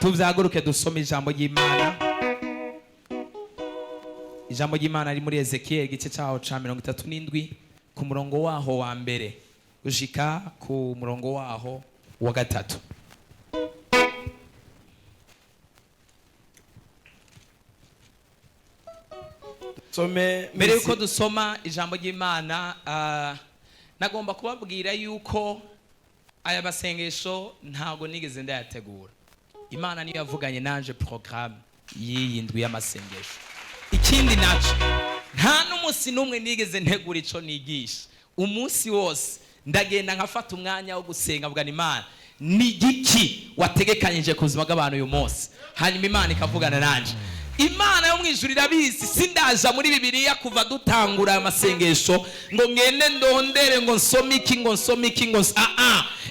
tuvyaguruke dusome ijambo ry'Imana. Ijambo ry'Imana ari muri Ezekiel igice cyaho ca 37 ku murongo waho wa mbere gushika ku murongo waho wa gatatu. Mbere yuko dusoma ijambo ry'Imana, nagomba kubabwira yuko aya masengesho ntago nigeze ndayategura. Imana niyo yavuganye nanje programme y'iyi ndwi y'amasengesho. Ikindi naco nta n'umunsi n'umwe nigeze ntegura ico nigisha. Umunsi wose ndagenda nkafata umwanya wo gusenga bwa Imana, ni giki wategekanyije kuzima bw'abantu uyu munsi, hanyuma Imana ikavugana nanje. Imana yo mwijuru irabizi, sindaja muri Bibiliya kuva dutangura amasengesho ngo ngende ndondere ngo nsome iki ngo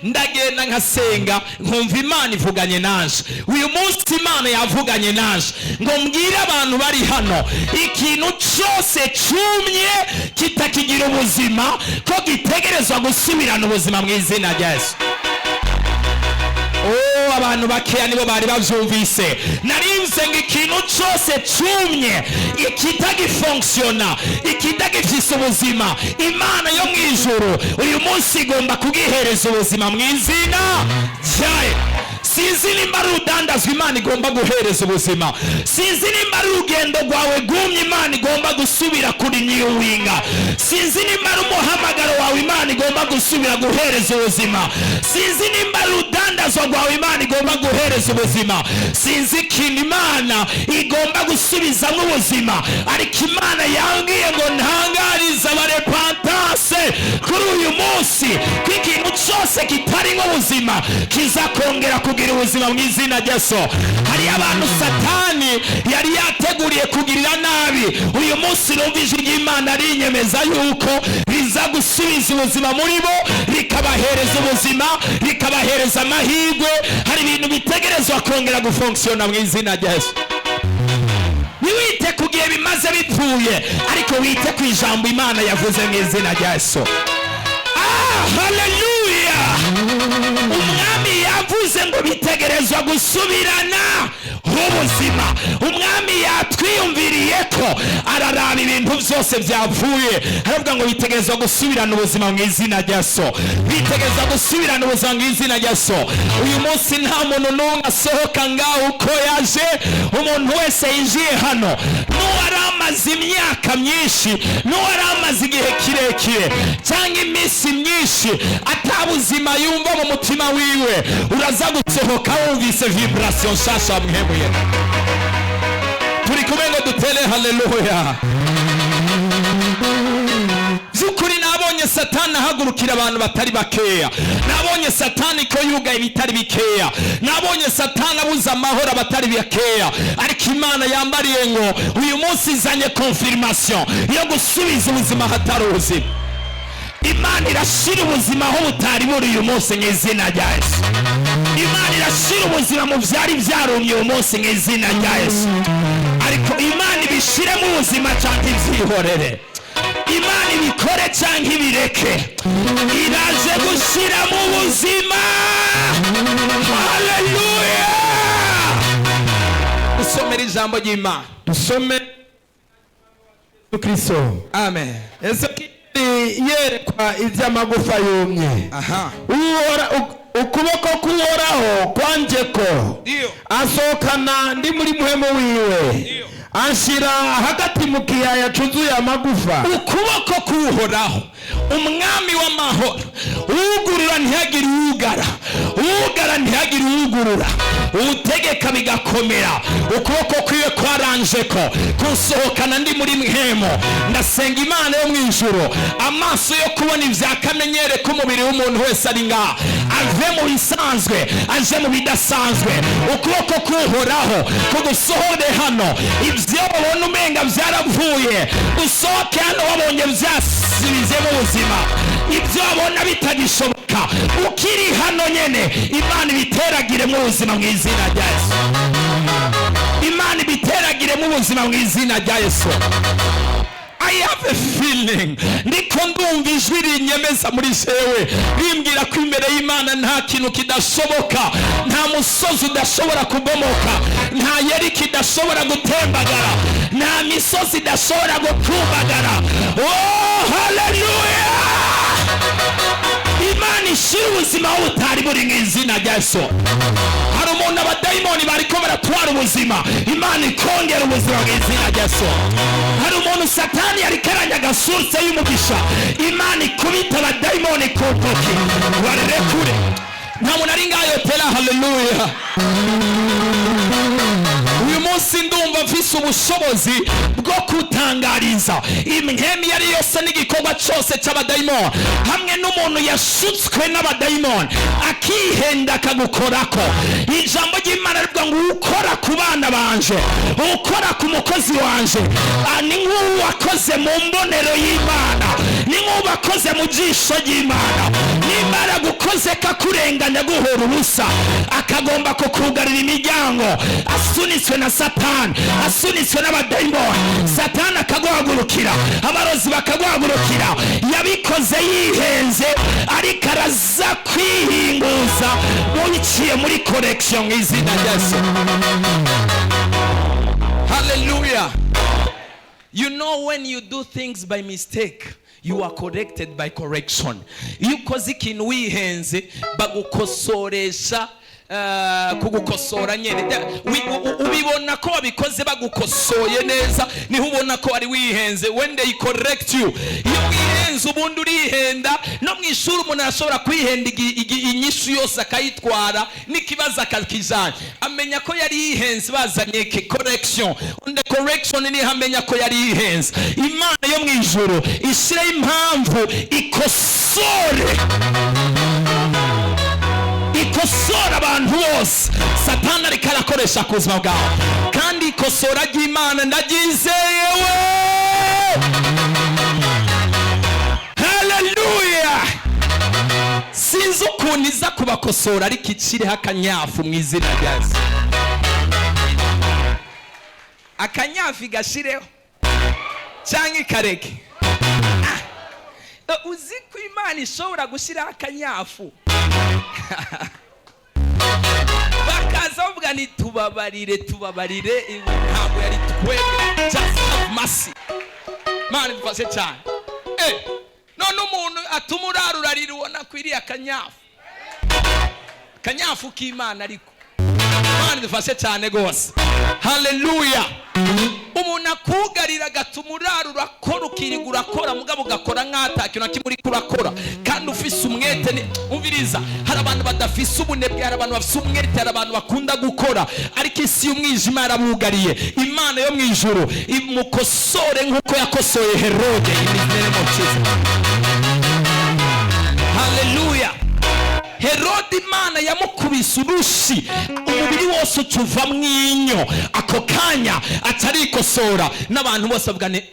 ndagenda nkasenga nkumva Imana ivuganye nanje. Uyu munsi Imana yavuganye nanje ngo mbwire abantu bari hano, ikintu cyose cumye kitakigira ubuzima ko gitegerezwa gusubirana ubuzima mu izina rya Yesu. Abantu bakeya nibo bari bavyumvise. Narinze ngo ikintu cyose cumye ikitagifunctiona, ikitagifise ubuzima, Imana yo mwijuru uyu munsi igomba kugihereza ubuzima mu izina ryayo. Sinzi nimba ari urudandazwa Imana igomba guhereza ubuzima. Sinzi nimba ari urugendo rwawe rwumye Imana igomba gusubira kuri nyuwinga. Sinzi nimba ari umuhamagaro wawe Imana igomba gusubira guhereza ubuzima. Sinzi nimba ari urudandazwa rwawe Imana igomba guhereza ubuzima. Sinzi ikintu Imana igomba gusubizamo ubuzima, ariko Imana yambwiye ngo ntangariza abarepantase kuri uyu munsi ko ikintu cyose kitari nk'ubuzima kizakongera kugira ubuzima mu izina rya Yesu. Hari abantu Satani yari yateguriye kugirira nabi, uyu munsi numvise ry'Imana arinyemeza yuko riza gusubiza ubuzima muri bo, rikabahereza ubuzima, rikabahereza amahirwe. Hari ibintu bitegerezwa kongera gufunctiona mu izina rya Yesu. Niwite kugiye bimaze bipfuye, ariko wite ku ijambo Imana yavuze mu izina rya Yesu. Haleluya! Umwami yavuze ngo bitegerezwa gusubirana ubuzima. Umwami yatwiyumviriye ko araraba ibintu byose byapfuye, aravuga ngo bitegerezwa gusubirana ubuzima mu izina rya Yesu. Bitegerezwa gusubirana ubuzima mu izina rya Yesu. Uyu munsi nta muntu n'umwe asohoka ngaho uko yaje. Umuntu wese yinjiye hano, n'uwari amaze imyaka myinshi, n'uwari amaze igihe kirekire cyangwa iminsi myinshi atabuzima yumva mu mutima wiwe, uraza gusohoka wumvise vibration nshasha mwebuye. Turi kumwe ngo dutere haleluya. Zukuri nabonye Satani ahagurukira abantu batari bakeya. Nabonye Satani ko yugaye bitari bikeya. Nabonye Satani abuza amahoro abatari bakeya. Ariko Imana yambariye ngo uyu munsi izanye confirmation yo gusubiza ubuzima hatari ubuzima. Imana irashira ubuzima aho butari buri uyu munsi mu izina rya Yesu. Imana irashira ubuzima mu byari byarumye uyu munsi mu izina rya Yesu. Ariko Imana ibishiremo ubuzima cyangwa ibyihorere. Imana ibikore cyangwa ibireke, iraje gushiramo ubuzima. Haleluya! Usomera ijambo ry'Imana. Dusome Kristo. Amen. Yerekwa iby'amagufa yumye. Ukuboko kuhoraho kwanje ko asohokana ndi muri muhemu wiwe, anshira hagati mu kiyaya cuzuye amagufa. Ukuboko kuhoraho, umwami w'amahoro, ugurura ntihagire ugara, ugara ntihagire ugurura, utegeka bigakomera. Ukuboko kwiwe kwaranje ko kunsohokana ndi muri muhemu. Ndasenga Imana yo mwijuru, amaso yo kubona ivyakamenyere ko umubiri w'umuntu wese ari ngaha ave mu bisanzwe aje mu bidasanzwe. Ukuboko kuhoraho kugusohore hano, ibyo wabona umenga byaravuye usohoke hano wabonye byasubizemo ubuzima. Ibyo wabona bitagishoboka ukiri hano nyene, Imana ibiteragire mu buzima mu izina rya Yesu. Imana ibiteragire mu buzima mu izina rya Yesu. I have a feeling, ndiko ndumva ijwi rinyemeza muri jewe rimbwira ko imbere y'Imana nta kintu kidashoboka, nta musozi udashobora kubomoka, nta yeri kidashobora gutembagara, nta misozi idashobora gukumbagara. Oh, hallelujah! Imana ishira ubuzima aho butari buri mu izina rya Yesu. Hari umuntu abadayimoni bariko baratwara ubuzima, Imana ikongera ubuzima mu izina rya Yesu. Hari umuntu Satani yariko aranyaga source y'umugisha, Imana ikubita abadayimoni ku ntoki barerekure. Nta muntu ari ngayo tera hallelujah. Uyu munsi ndumva mfise ubushobozi bwo kutangariza imhemi yari yose n'igikorwa cyose cy'abadayimoni, hamwe n'umuntu yashutswe n'abadayimoni akihenda akagukorako. Ijambo ry'Imana rivuga ngo ukora ku bana banje, ukora ku mukozi wanje, ni nk'uwakoze mu mbonero y'Imana, ni nk'uwakoze mu jisho ry'Imana. N'Imana gukoze kakurenganya guhora ubusa, akagomba kukugarira imiryango, asunitswe na Satani, asunitswe n'abadayimoni. Satani akaguhagurukira, abarozi bakaguhagurukira, yabikoze yihenze, ariko araza kwihinguza biciye muri correction izina rya Yesu. Hallelujah. You know, when you do things by mistake, you are corrected by correction. Iyo ukoze ikintu wihenze bagukosoresha, kugukosora nyene ubibona ko wabikoze bagukosoye neza, niho ubona ko ari wihenze. When they correct you, iyo wihenze ubundi urihenda. No mwishuri umuntu arashobora kwihenda inyishu yose akayitwara, n'ikibazo akakijana, amenya ko yari yihenze bazanye correction. On the correction ni hamenya ko yari yihenze. Imana yo mwijuru ishira impamvu ikosore, ikosora abantu bose Satani ariko arakoresha ku buzima bwawe, kandi ikosora ry'Imana ndaryizeye we. Hallelujah. Sinzi ukuntu iza kubakosora ariko icireho akanyafu mu izina rya Yesu. Akanyafu gashireho cyangwa ikareke. Uzi ko Imana ishobora gushyiraho akanyafu bakaza bavuga ni tubabarire ntabwo yari twebwe, just have mercy. Imana ifashe cyane. None umuntu atuma urarurarira ubona ko iri akanyafu k'Imana, ariko Imana ifashe cyane gose. Hallelujah. Umuntu akugarira gatuma urarura kora ukirigura kora mugabo gakora nk'atakintu nakimuri kurakora, kandi ufise umwete. Umviriza, hari abantu badafise ubunebwe, hari abantu bafise umwete, hari abantu bakunda gukora, ariko isi y'umwijima yarabugariye. Imana yo mwijuru imukosore nk'uko yakosoye Herode imizere mu kiza. Hallelujah. Herode Imana yamukubise urushi, umubiri wose ucuva mwinyo, ako kanya atarikosora, n'abantu bose bavugane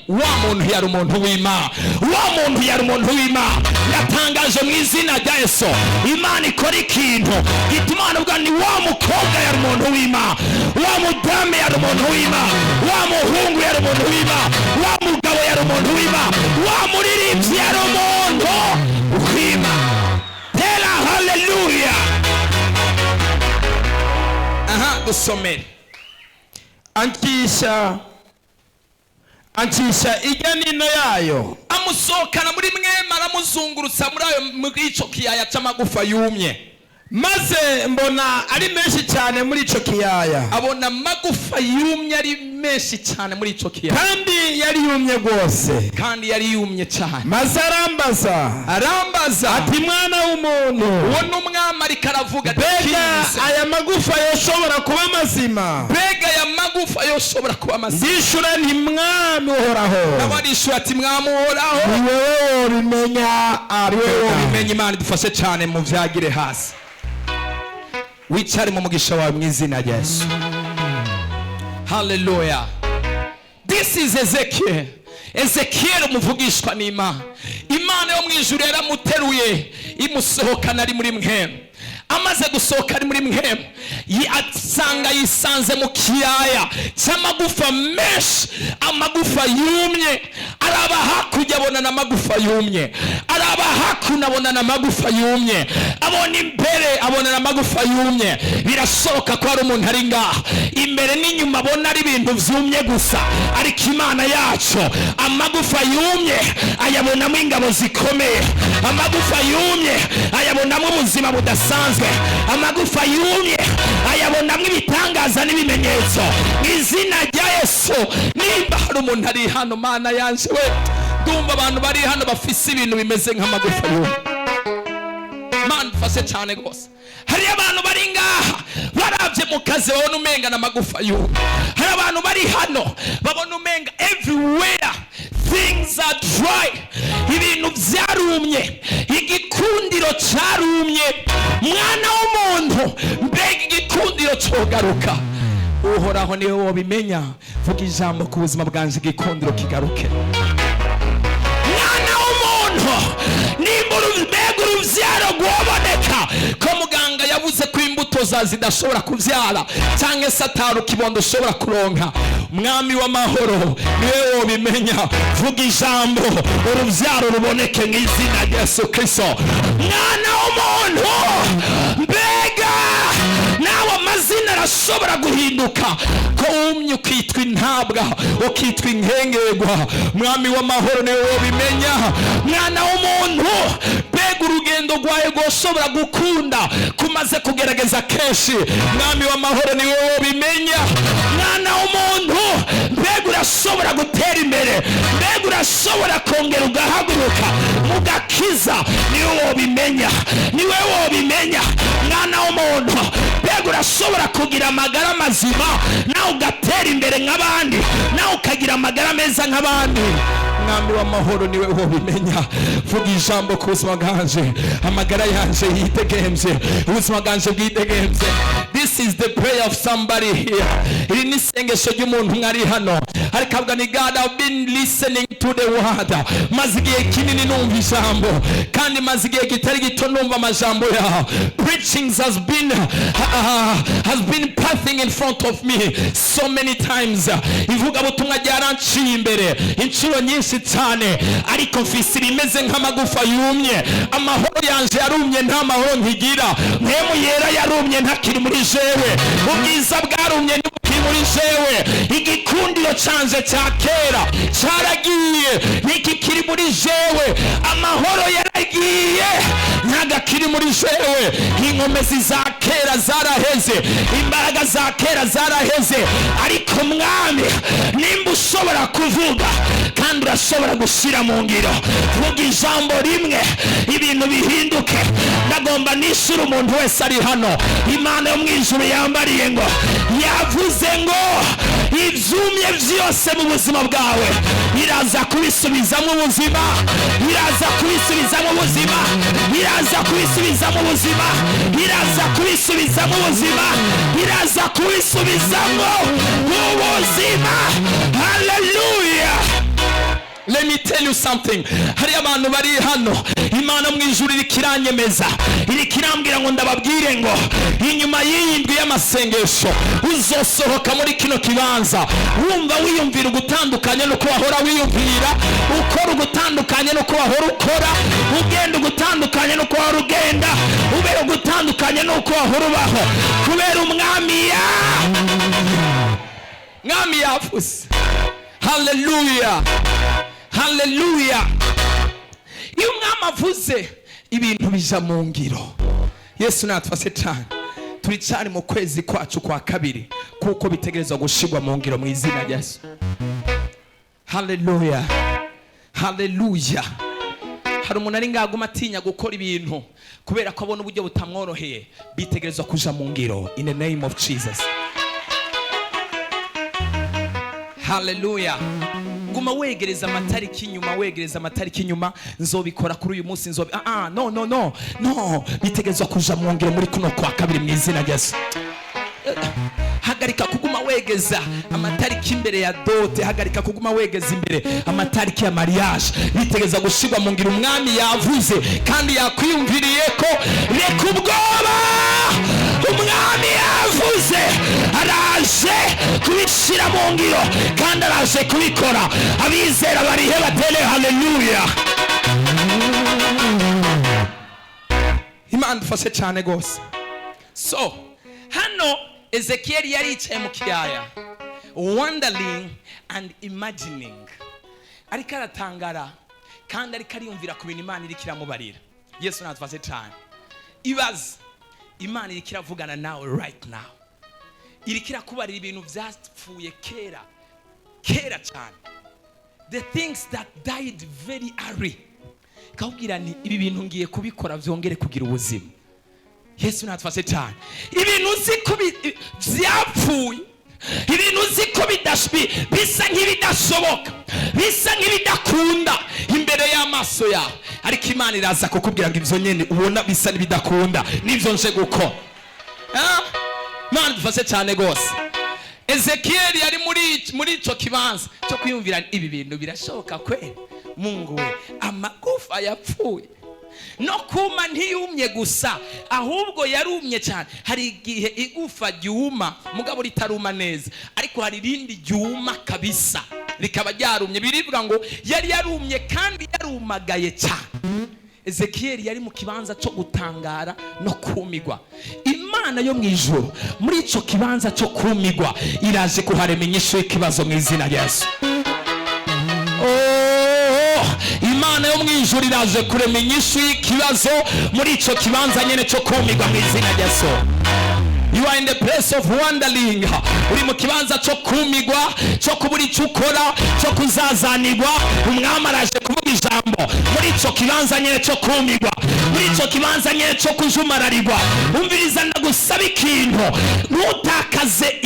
wa muntu yari umuntu w'Imana, wa muntu yari umuntu w'Imana. Yatangaje mu izina rya Yesu, Imana ikora ikintu gituma abantu bavuga ni wa mukobwa yari umuntu w'Imana, wa mudamu yari umuntu w'Imana, wa muhungu yari umuntu w'Imana, wa mugabo yari umuntu w'Imana, wa muririmbyi yari umuntu w'Imana. Hallelujah. Dusomere. Ancisha ijya nino yayo, amusohokana muri mwema, aramuzungurutsa muri ico kiyaya c'amagufa yumye. maze mbona ari menshi cyane muri ico kiyaya. Abona amagufa yumye ari menshi cyane muri ico kiyaya, kandi yari yumye rwose, kandi yari yumye cyane. maze arambaza ati mwana w'umuntu, uwo n'umwami ariko aravuga ati mbega aya magufa yoshobora kuba mazima? Mbega aya magufa yoshobora kuba mazima? Ndishura nti mwami uhoraho. Nabarishura ati mwami uhoraho, ni wowe ubimenya. Ubimenya. Imana idufashe cyane mu vyagire hasi. Wicare mu mugisha wawe mu izina rya Yesu. Hallelujah. This is Ezekiel. Ezekiel umuvugishwa n'Imana. Imana yo mwijuru yaramuteruye imusohokana ari muri mwema, amaze gusohoka ari muri mwemu asanga yisanze mu kiyaya cy'amagufa menshi, amagufa yumye. Araba hakurya abona n'amagufa yumye, araba hakuno abona n'amagufa yumye, abona imbere abona n'amagufa yumye. Birashoboka ko hari umuntu ari ngaha imbere n'inyuma abona ari ibintu vyumye gusa, ariko Imana yacu amagufa yumye ayabonamo ingabo zikomeye, amagufa yumye ayabonamo ubuzima budasanzwe, amagufa yumye ayabonamo ibitangaza n'ibimenyetso. Izina rya Yesu, nimba hari umuntu ari hano, Mana yanje we, ndumva abantu bari hano bafise ibintu bimeze nk'amagufa yumye. Mana mfashe cyane gose. Hari abantu bari ngaha baravye mu kazi babona umenga n'amagufa yumye. Hari abantu bari hano babona umenga everywhere things are dry, ibintu vyarumye, igikundiro carumye. Mwana w'umuntu, mbega igikundiro cogaruka? Uhoraho niwe wobimenya. Vuga ijambo ku buzima bwanje, igikundiro kigaruke. Mwana w'umuntu, nimba mbega uruvyaro rwoboneka ko muganga yavuze ko imbuto zidashobora kuvyara, cyangwa se atari ikibondo ushobora kuronka, Mwami w'amahoro niwe wobimenya. Vuga ijambo uruvyaro ruboneke mu izina rya Yesu Kristo. Mwana w'umuntu, mbega nawe amazina arashobora guhinduka, ko wumye ukitwa intabwa, ukitwa inkengerwa. Mwami w'amahoro niwe wobimenya. Mwana w'umuntu, mbega urugendo rwawe rwoshobora gukunda kumaze kugerageza kenshi. Mwami w'amahoro niwe wobimenya. Mwana w'umuntu, mbega urashobora gutera imbere, mbega urashobora kongera ugahaguruka mugakiza. Niwe wobimenya, niwe wobimenya. Mwana w'umuntu, mbega urashobora kugira amagara mazima nawe ugatera imbere nk'abandi, nawe ukagira amagara meza nk'abandi. Mwami w'amahoro niwe wobimenya. Vuga ijambo ku buzima bwanje, amagara yanje yitegemvye, ubuzima bwanje bwitegemvye. This is the prayer of somebody here. Iri ni isengesho ry'umuntu mwari hano, ariko avuga ni God, I've been listening to the word. Maze igihe kinini numva ijambo, kandi maze igihe kitari gito numva amajambo yawe. Preachings has been passing in front of me so many times. Ivuga butumwa ryaranciye imbere inshuro nyinshi cyane, ariko mfise ibimeze nk'amagufa yumye. Amahoro yanje yarumye, nta mahoro nkigira. Mpemu yera yarumye, ntakiri muri jewe. Ubwiza bwarumye, ntikiri muri jewe. Igikundiro canje cya kera cyaragiye, ntikikiri muri jewe. Amahoro yaragiye, ntagakiri muri jewe. Inkomezi za kera zaraheze, imbaraga za kera zaraheze. Ariko Mwami, nimba ushobora kuvuga kandi urashobora gushira mu ngiro, vuga ijambo rimwe ibintu bihinduke. Ndagomba nishura umuntu wese ari hano. Imana yo mu ijuru yambariye ngo, yavuze ngo ivyumye vyose mu buzima bwawe iraza kubisubizamo ubuzima, iraza kubisubizamo ubuzima, iraza kubisubizamo ubuzima, iraza kubisubizamo ubuzima, iraza kubisubizamo ubuzima. Hallelujah. Let me tell you something. Hari abantu bari hano, Imana mu ijuru irikiranyemeza, irikirambwira ngo ndababwire ngo inyuma y'iyindwi y'amasengesho uzosohoka muri kino kibanza wumva wiyumvira ugutandukanye nuko wahora wiyumvira, ukora ugutandukanye nuko wahora ukora, ugenda ugutandukanye nuko wahora ugenda, ube ugutandukanye nuko wahora ubaho, kubera Mwami yavuze. Hallelujah. Hallelujah. Iyo Umwami avuze ibintu bija mu ngiro. Yesu natwase cyane. Turi cyane mu kwezi kwacu kwa kabiri, kuko bitegerezwa gushigwa mu ngiro mu izina rya Yesu. Hallelujah. Hallelujah. Hari umuntu ari ngaguma atinya gukora ibintu kubera ko abona uburyo butamworoheye. Bitegerezwa kuja mu ngiro in the name of Jesus. Hallelujah. Guma wegereza amatariki inyuma, wegereza amatariki inyuma. Nzobikora kuri uyu munsi, no. Bitegerezwa kuja mu ngiro muri kuno kwa kabiri mu izina rya Yesu. hagarika kuguma wegeza amatariki imbere ya dote, hagarika kuguma wegeza imbere amatariki ya mariage. Bitegeza gushirwa mu ngiro umwami yavuze kandi yakwiyumviriye ko. Reka ubwoba, umwami yavuze araje kubishira mu ngiro kandi araje kubikora. Abizera barihe batele haleluya. Imana dufashe cyane gose. So hano Ezekiel yaricaye mu kiyaya, wondering and imagining, ariko aratangara kandi ariko ariyumvira ku bintu Imana iriko iramubarira. Yesu natufashe cyane. Ibaze Imana iriko iravugana nawe right now, iriko irakubarira ibintu byapfuye kera cyane, the things that died very early. Kaubwira ni ibi bintu ngiye kubikora byongere kugira ubuzima. Yesu natufashe cyane. Ibintu uziko byapfuye, ibintu uziko bisa nk'ibidashoboka, bisa nk'ibidakunda imbere y'amaso yawe, ariko Imana iraza kukubwira ngo ibyo nyene ubona bisa n'ibidakunda nivyo nje gukora. Imana dufashe cyane gose. Ezekiel yari muri ico kibanza cyo kwiyumvira ibi bintu birashoboka kweli. Mungu we, amagufa yapfuye no kuma ntiyumye gusa, ahubwo yarumye cyane. Hari igihe igufa ryuma mugabo ritaruma neza, ariko hari rindi ryuma kabisa rikaba ryarumye. Birivuga ngo yari yarumye kandi yarumagaye cyane. Ezekiel yari mu kibanza cyo gutangara no kumigwa. Imana yo mwijuru muri ico kibanza cyo kumigwa iraje kuharema inyishu y'ikibazo mu izina rya Yesu. Imana yo mwijuru iraje kurema inyishu y'ikibazo muri ico kibanza nyene cyo kumigwa mu izina rya Yesu. You are in the place of wondering. Uri mu kibanza cyo kumigwa, cyo kubura icyo ukora, cyo kuzazanirwa. Umwami araje kuvuga ijambo muri ico kibanza nyene cyo kumigwa, muri ico kibanza nyene cyo kujumararirwa. Umviriza ndagusaba ikintu, ntutakaze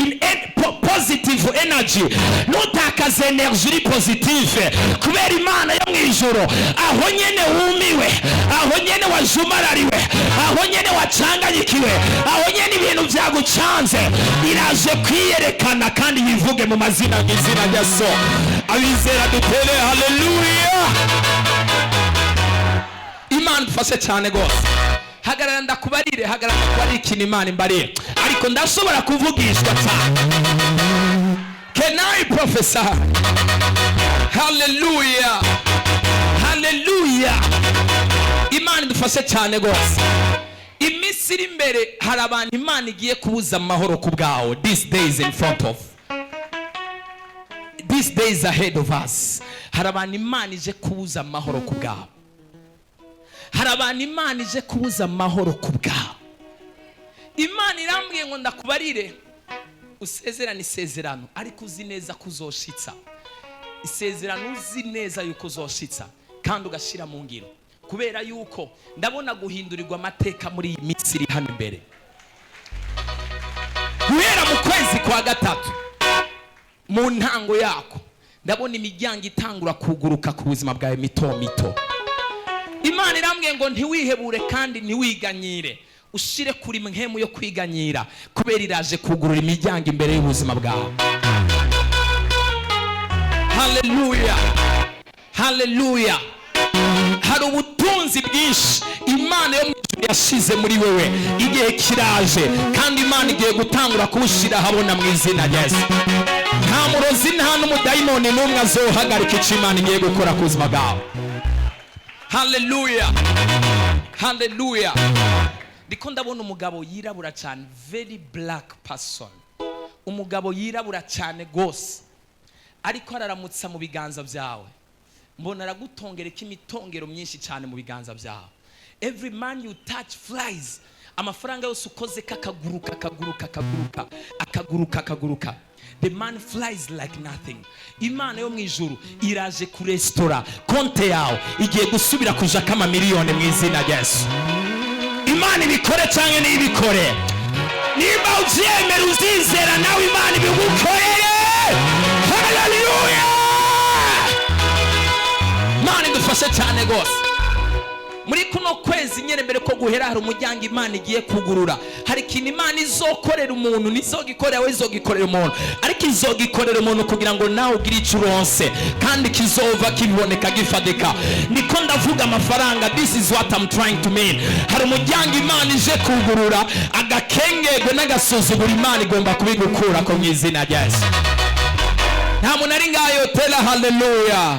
positive energy, ntutakaze energy positive, kubera Imana yo mwijuru aho nyene wumiwe, aho nyene wajumarariwe, aho nyene wacanganyikiwe, aho nyene ibintu byagucanze, iraje kwiyerekana kandi yivuge mu mazina y'izina rya Yesu. Abizera dutere haleluya. Imana dufashe cyane gose. Hagarara ndakubarire, hagarara ndakubarire ikintu Imana imbarire, ariko ndashobora kuvugishwa cyane. Can I prophesy? Hallelujah. Hallelujah. Imana dufashe cyane gose. Iminsi iri imbere hari abantu Imana igiye kubuza amahoro ku bwawo. These days in front of, these days ahead of us, hari abantu Imana ije kubuza amahoro ku bwawo. Hari abantu Imana ije kubuza amahoro ku bwawo. Imana irambwiye ngo ndakubarire usezerana isezerano, ariko uzi neza kuzoshitsa isezerano, uzi neza yuko uzoshitsa kandi ugashira mu ngiro, kubera yuko ndabona guhindurirwa amateka muri iyi minsi iri hano imbere. Guhera mu kwezi kwa gatatu mu ntango yako ndabona imiryango itangura kuguruka ku buzima bwawe mito mito. Imana irambwiye ngo ntiwihebure kandi ntiwiganyire, ushire kuri mpemu yo kwiganyira, kubera iraje kugurura imiryango imbere y'ubuzima bwawe. Haleluya. Haleluya. Hari ubutunzi bwinshi Imana yo mwijuru yashize muri wewe, igihe kiraje kandi Imana igiye gutangura kubushira habona mu izina rya Yesu. Nta murozi nta n'umudayimoni n'umwe azohagarika icyo Imana igiye gukora ku buzima bwawe. Haleluya. Haleluya. Ndiko ndabona umugabo yirabura cyane, very black person, umugabo yirabura cyane gose, ariko araramutsa mu biganza byawe. Mbona aragutongereka imitongero myinshi cyane mu biganza byawe. Every man you touch flies. Amafaranga yose ukoze kakaguruka kaguruka kaguruka akaguruka kaguruka. The man flies like nothing. Imana yo mwijuru iraje kurestora konte yawe, igiye gusubira kuja kama miliyoni mu izina rya Yesu. Imana ibikore cyangwa nibikore, niba ubyemera uzizera nawe Imana ibigukorere. Haleluya. Imana idufashe cyane gose. muri kuno kwezi nyene mbere ko guhera hari umuryango Imana igiye kugurura. Hari ikintu Imana izokorera umuntu, nizogikorera we izogikorera umuntu, ariko izogikorera umuntu kugira ngo nawe ugire icyo uronse kandi kizova kiboneka gifadika. Niko ndavuga amafaranga. This is what I'm trying to mean. Hari umuryango Imana ije kugurura, agakengego n'agasuzuguro Imana igomba kubigukura ko mu izina rya Yesu. Nta muntu ari ngayo tela haleluya.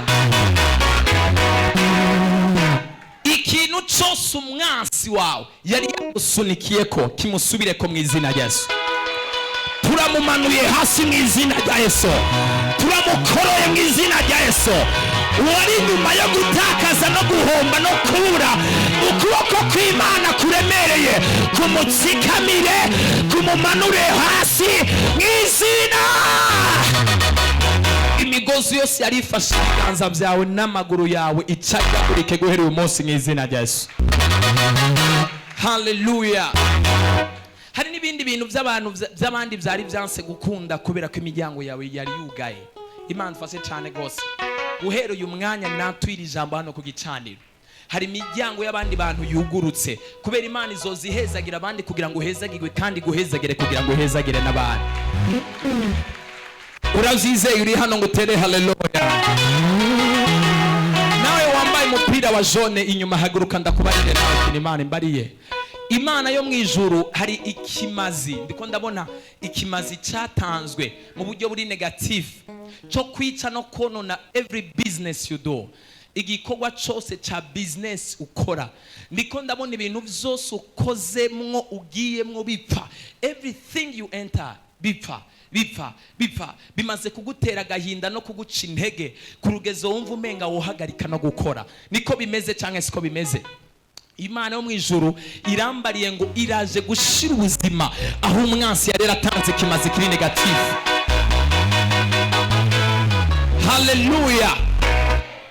Ikintu cyose umwansi wawe yari yagusunikiye ko kimusubire ko mu izina rya Yesu. Turamumanuye hasi mu izina rya Yesu, turamukoroye mu izina rya Yesu. Wari nyuma yo gutakaza no guhomba no kubura, ukuboko kw'Imana kuremereye kumutsikamire, kumumanure hasi mu izina. Imigozi yose yari ifashe ibiganza byawe n'amaguru yawe icagagurike guhera uyu munsi mu izina rya Yesu. Haleluya. Hari n'ibindi bintu by'abandi byari byanse gukunda kubera ko imiryango yawe yari yugaye. Imana ifashe cyane gose. Guhera uyu mwanya natwira ijambo hano ku gicaniro. Hari imiryango y'abandi bantu yugurutse kubera Imana izozihezagira abandi kugira ngo uhezagirwe kandi guhezagire kugira ngo uhezagire n'abandi. Urazizeye uri hano ngo utere haleluya. Nawe wambaye umupira wa jaune inyuma haguruka ndakubarire nawe Imana imbariye. Imana yo mu ijuru hari ikimazi, ndiko ndabona ikimazi cyatanzwe mu buryo buri negative cyo kwica no konona every business you do. Igikorwa cyose cha business ukora, ndiko ndabona ibintu byose ukozemwo ugiyemwo bipfa. Everything you enter bipfa. Bimaze kugutera agahinda no kuguca intege ku rugezo wumva umenga wohagarika no gukora. Niko bimeze cyangwa siko bimeze? Imana yo mu ijuru irambariye ngo iraje gushira ubuzima aho umwansi yari yaratanze kimaze kiri negative. Haleluya.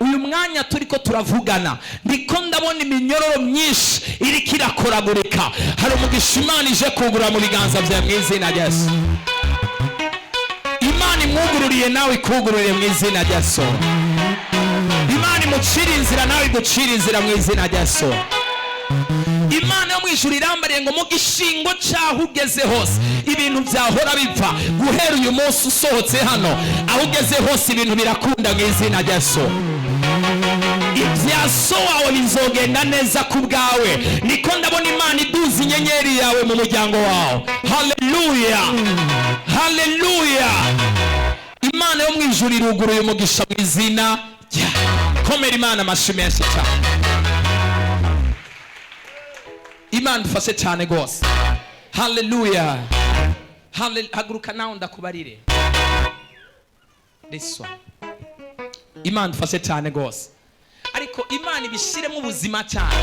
Uyu mwanya turiko turavugana ndiko ndabona iminyororo myinshi iriko irakoragurika. Hari umugisha Imana ije kugura mu biganza bya mu izina rya Yesu. Imana imwugururiye nawe ikugururiye mu izina rya Yesu. Imana imucira inzira nawe igucira inzira mu izina rya Yesu. Imana yo mu ijuru irambariye ngo mu gishingo cyaho ugeze hose ibintu byahora bipfa guhera uyu munsi usohotse hano aho ugeze hose ibintu birakunda mu izina rya Yesu. Ibyaso wawe bizogenda neza ku bwawe. Niko ndabona Imana iduza inyenyeri yawe mu muryango wawe. Haleluya. Haleluya. Imana yo mu ijuru iruguruye umugisha mu izina rya. Komera Imana amashyi menshi cyane. Imana ifashe cyane gose. Haleluya. Haguruka nawe ndakubarire. This one. Imana ifashe cyane gose. Ariko Imana ibishiremo ubuzima cyane.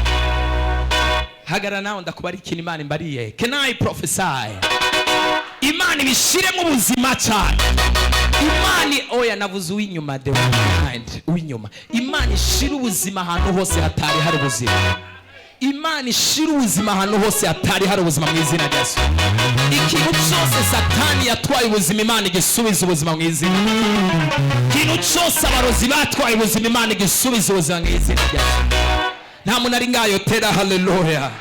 Hagarara nawe ndakubarira ikintu Imana imbariye. Can I prophesy? Imana ibishiremo ubuzima cyane. Imana oya navuze uw'inyuma the behind uw'inyuma. Imana ishira ubuzima ahantu hose hatari hari ubuzima. Imana ishira ubuzima ahantu hose hatari hari ubuzima mu izina rya Yesu. Ikintu cyose Satani yatwaye ubuzima Imana igisubiza ubuzima mu izina. Ikintu cyose abarozi batwaye ubuzima Imana igisubiza ubuzima mu izina rya Yesu. Nta muntu ari ngayo tera haleluya.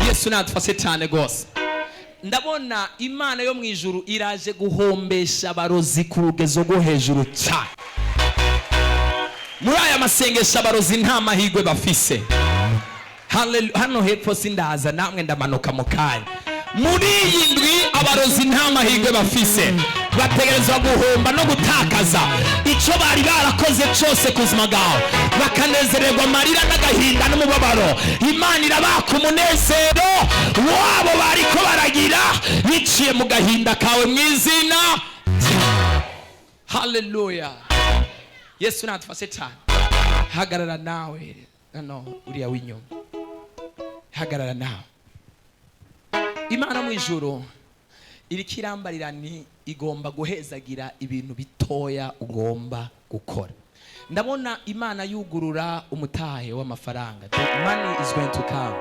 Yesu natufashe cyane gose. Ndabona Imana yo mu ijuru iraje guhombesha abarozi ku rugezo rwo hejuru cyane. Muri aya masengesho abarozi nta mahirwe bafise. Hano hepfo sindaza namwe ndamanuka mu kanya. Muri iyi ndwi abarozi nta mahirwe bafise. Bategerezwa guhomba no gutakaza icyo bari barakoze cyose ku buzima bwawe, bakanezererwa amarira n'agahinda n'umubabaro. Imana irabaka umunezero wabo bariko baragira biciye mu gahinda kawe mu izina. Haleluya. Yesu natufashe cyane. Hagarara nawe no uriya w'inyuma. Hagarara nawe. Imana mu ijuru irikirambarira ni igomba guhezagira ibintu bitoya ugomba gukora. ndabona Imana yugurura umutahe w'amafaranga. The money is going to come.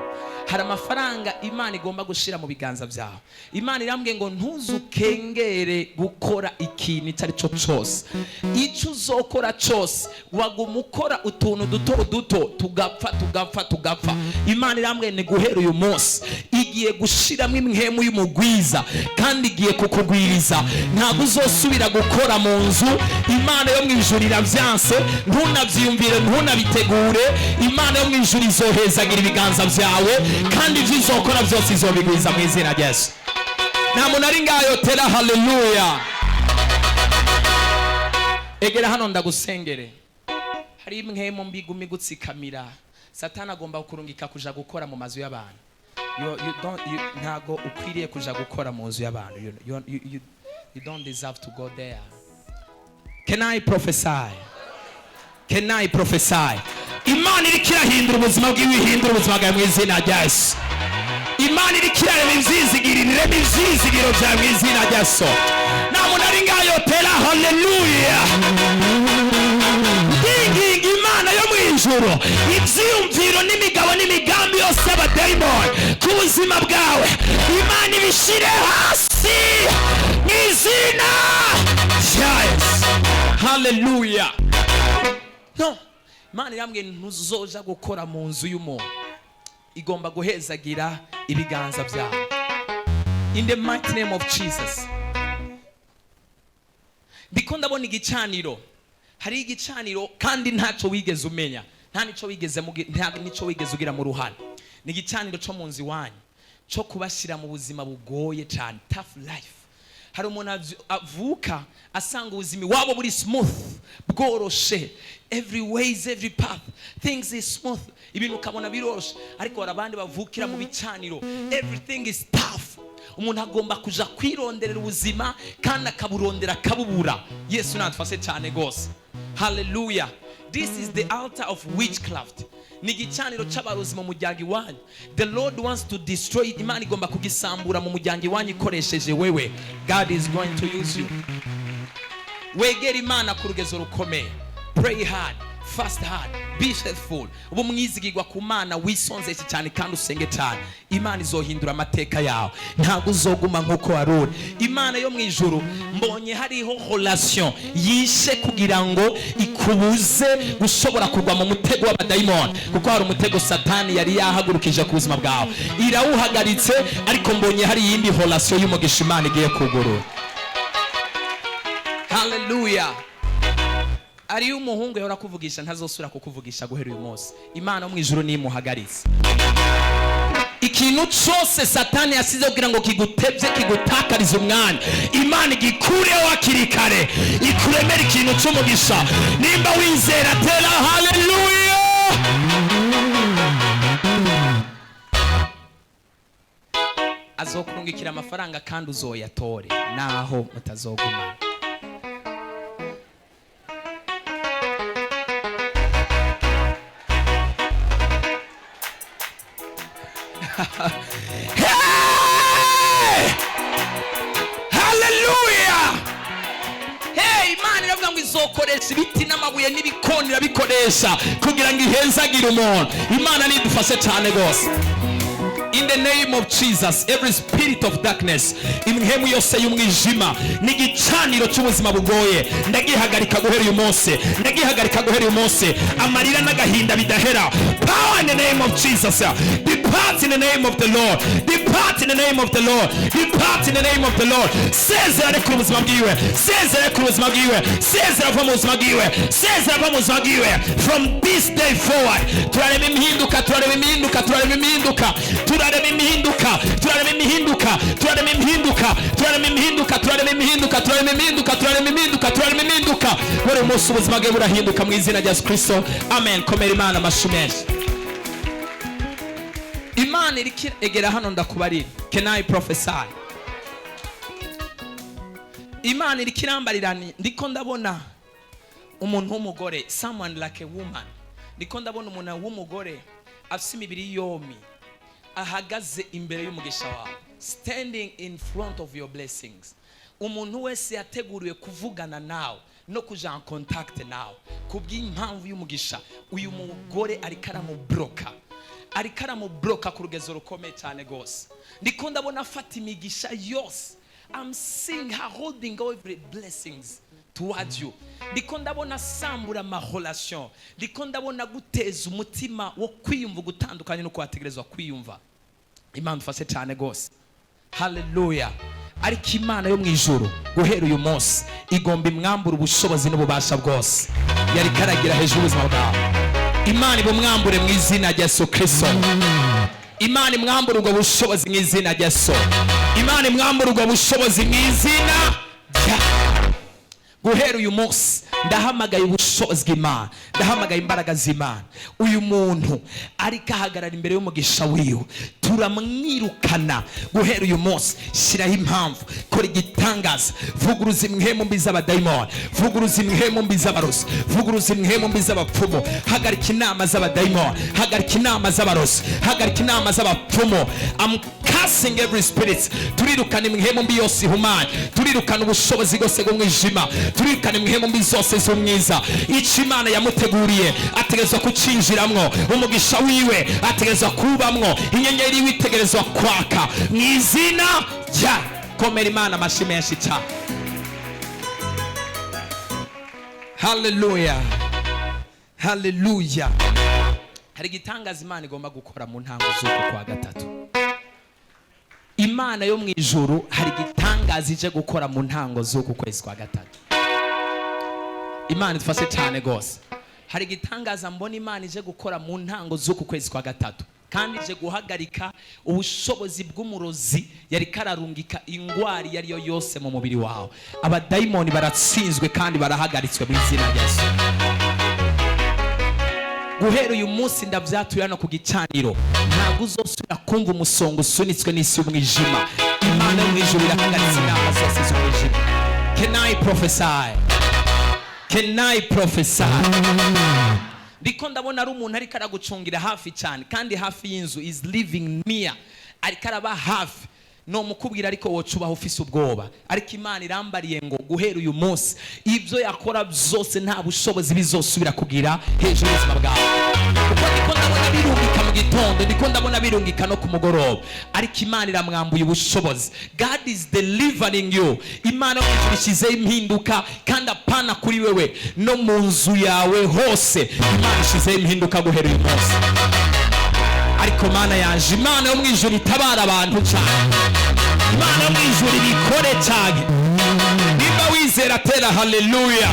Hari amafaranga Imana igomba gushira mu biganza byawe. Imana irambwiye ngo ntuzukengere gukora ikintu icyo ari cyo cyose. Icyo uzokora cyose waguma ukora utuntu duto tugapfa. Imana irambwiye ni guhera uyu munsi igiye gushiramo imhemu y'umugwiza kandi igiye kukugwiriza. Ntabwo uzosubira gukora mu nzu. Imana yo mwijuru iravyanse, ntunavyiyumvire, ntunabitegure. Imana yo mwijuru izohezagira ibiganza byawe kandi ivyo uzokora byose izobigwiza mu izina rya Yesu. Nta muntu ari ngayo tera haleluya. Egera hano ndagusengere. Hari imhemu mbigumi gutsikamira. Satani agomba kurungika kuja gukora mu mazu y'abantu. Ntago ukwiriye kuja gukora mu nzu y'abantu. You don't deserve to go there. Can I prophesy? Can I prophesy? Imana iri kirahindura ubuzima bw'ibihindura ubuzima bwawe mu izina rya Yesu. Imana iri kirarema ivyizigiro byawe mu izina rya Yesu. Nta muntu ari ngayo tera haleluya. Ndinginga Imana yo mu ijuru ivyiyumviro n'imigabo n'imigambi yose y'abadayimoni ku buzima bwawe Imana ibishire hasi mu izina rya Yesu. Haleluya. No, Imana irambwiye ntuzoja gukora mu nzu y'umuntu, igomba guhezagira ibiganza byawe. In the mighty name of Jesus. Ndiko ndabona igicaniro. Hari igicaniro kandi ntacyo wigeze umenya. Nta nico wigeze ugira mu ruhare. Ni igicaniro cyo mu nzu iwanyu, cyo kubashira mu buzima bugoye cyane, tough life. Hari umuntu avuka asanga ubuzima wabo buri smooth, bworoshe, every ways, every path, things is smooth, ibintu ukabona biroshe. Ariko hari abandi bavukira mu bicaniro, everything is tough. Umuntu agomba kuja kwironderera ubuzima kandi akaburondera akabubura. Yesu natfase cyane gose. Hallelujah. This is the altar of witchcraft. Ni gicaniro c'abarozi mu muryango iwanyu. The Lord wants to destroy it. Imana igomba kugisambura mu muryango iwanyu ikoresheje wewe. God is going to use you. Wegera Imana ku rugezo rukomeye. Pray hard, fast hard, be faithful. Ubu mwizigirwa ku Mana wisonzeshe cyane kandi usenge cyane. Imana izohindura amateka yawe. Ntabwo uzoguma nkuko waruri. Imana yo mwijuru mbonye hariho relation yishe kugira ngo ikubuze gushobora kugwa mu mutego w'abadayimoni, kuko hari umutego Satani yari yahagurukije ku buzima bwawe. Irawuhagaritse, ariko mbonye hari yindi relation y'umugisha Imana igiye kugurura. Hallelujah. Ari umuhungu yora kuvugisha ntazosura kukuvugisha guhera uyu munsi. Imana mu ijuru nimuhagaritse. Ikintu cyose Satani yasize kugira ngo kigutebye kigutakariza umwanya, Imana igikureho hakiri kare, ikuremera ikintu cy'umugisha. Nimba wizera tera haleluya. Azokurungikira amafaranga kandi uzoyatore naho mutazoguma. Hey! Hallelujah! Hey, Imana iravuga ngo izokoresha ibiti n'amabuye n'ibikoni irabikoresha kugira ngo ihezagire umuntu. Imana nidufashe cyane gose. In the name of Jesus, every spirit of darkness, imhemu yose y'umwijima n'igicaniro cy'ubuzima bugoye, ndagihagarika guhera uyu munsi, ndagihagarika guhera uyu munsi. Amarira n'agahinda bidahera. Power in the name of Jesus. Depart in the name of the Lord. Depart in the name of the Lord. Depart in the name of the Lord. Sezera ku buzima bwiwe. Sezera ku buzima bwiwe. Sezera ku buzima bwiwe. Sezera ku buzima bwiwe. From this day forward, turarema imihinduka, turarema imihinduka, turarema imihinduka. Turarema imihinduka, turarema imihinduka, turarema imihinduka, turarema imihinduka, turarema imihinduka, turarema imihinduka, turarema imihinduka, turarema imihinduka. Buri munsi ubuzima bwe burahinduka mu izina rya Yesu Kristo. Amen. Komera Imana amashumeshi. Imana iri egera hano ndakubarira. Can I prophesy? Imana iri kirambarirani, ndiko ndabona umuntu w'umugore, someone like a woman. Ndiko ndabona umuntu w'umugore afite imibiri yomi, ahagaze imbere y'umugisha wawe, standing in front of your blessings. umuntu wese yateguriwe kuvugana nawe no kuja en contact nawe kubw'impamvu y'umugisha. Uyu mugore ariko aramubloka ku rugezo rukomeye cyane gose. Ndiko ndabona afata imigisha yose. I'm seeing her holding every blessings towards you. Ndiko ndabona sambura ma relation. Ndiko ndabona guteza umutima wo kwiyumva gutandukanye no kwategerezwa kwiyumva. Imana dufashe cyane gose. Hallelujah. Ariko Imana yo mu ijuru guhera uyu munsi igomba imwambura ubushobozi n'ububasha bwose yari karagira hejuru ubuzima bwawe. Imana ibumwambure mu izina rya Yesu Kristo. Imana imwambure ubwo bushobozi mu izina rya Yesu. Imana imwambure ubwo bushobozi mu izina rya guhera uyu munsi ndahamagaye ubushobozi bw'Imana, ndahamagaye imbaraga z'Imana. Uyu muntu ariko ahagarara imbere y'umugisha wiwe turamwirukana guhera uyu munsi. Shiraho impamvu, kora igitangaza, vuguruza imhemu mbi z'abadayimoni, vuguruza imhemu mbi z'abarozi, vuguruza imhemu mbi z'abapfumu, hagarika inama z'abadayimoni, hagarika inama z'abarozi, hagarika inama z'abapfumu. I'm casting every spirit. Turirukana imhemu mbi yose ihumanye, turirukana ubushobozi bwose bw'umwijima, turirukana imhemu mbi zose z'umwiza. Icyo Imana yamuteguriye ategerezwa kucinjiramwo, umugisha wiwe ategerezwa kubamwo, inyenyeri yiwe itegerezwa kwaka mu izina rya komera Imana amashyi menshi cyane. Hallelujah, hallelujah. Hari igitangaza Imana igomba gukora mu ntango z'uku kwa gatatu. Imana yo mu ijuru hari igitangaza ije gukora mu ntango z'uku kwezi kwa gatatu. Imana idufashe cyane gose. Hari igitangaza mbona Imana ije gukora mu ntango z'uku kwezi kwa gatatu, kandi ije guhagarika ubushobozi bw'umurozi yari kararungika ingwari yari yo yose mu mubiri wawe. Abadayimoni baratsinzwe kandi barahagaritswe mu izina rya Yesu. Guhera uyu munsi ndavyatuye no ku gicaniro, ntabwo uzosubira kumva umusongo usunitswe n'isi y'umwijima. Imana yo mu ijuru irahagaritse inama zose z'umwijima. Can I prophesy? Can I prophesy? Ndiko ndabona ari umuntu ariko aragucungira hafi cyane, kandi hafi y'inzu, is living near, ariko araba hafi. No mukubwira ariko wocubaho ufise ubwoba, ariko Imana irambariye ngo guhera uyu munsi ibyo yakora byose nta bushobozi bizosubira kugira hejuru y'ubuzima bwawe. Kuko ndiko ndabona birungika mu gitondo, ndiko ndabona birungika no ku mugoroba, ariko Imana iramwambuye ubushobozi. God is delivering you. Imana ishyizeho impinduka, kandi apana kuri wewe no mu nzu yawe hose. Imana ishyizeho impinduka guhera uyu munsi. Ariko Mana yanje, Imana yo mu ijuru itabara abantu cyane, Imana yo mu ijuru ibikore cyane. Nimba wizera tera haleluya.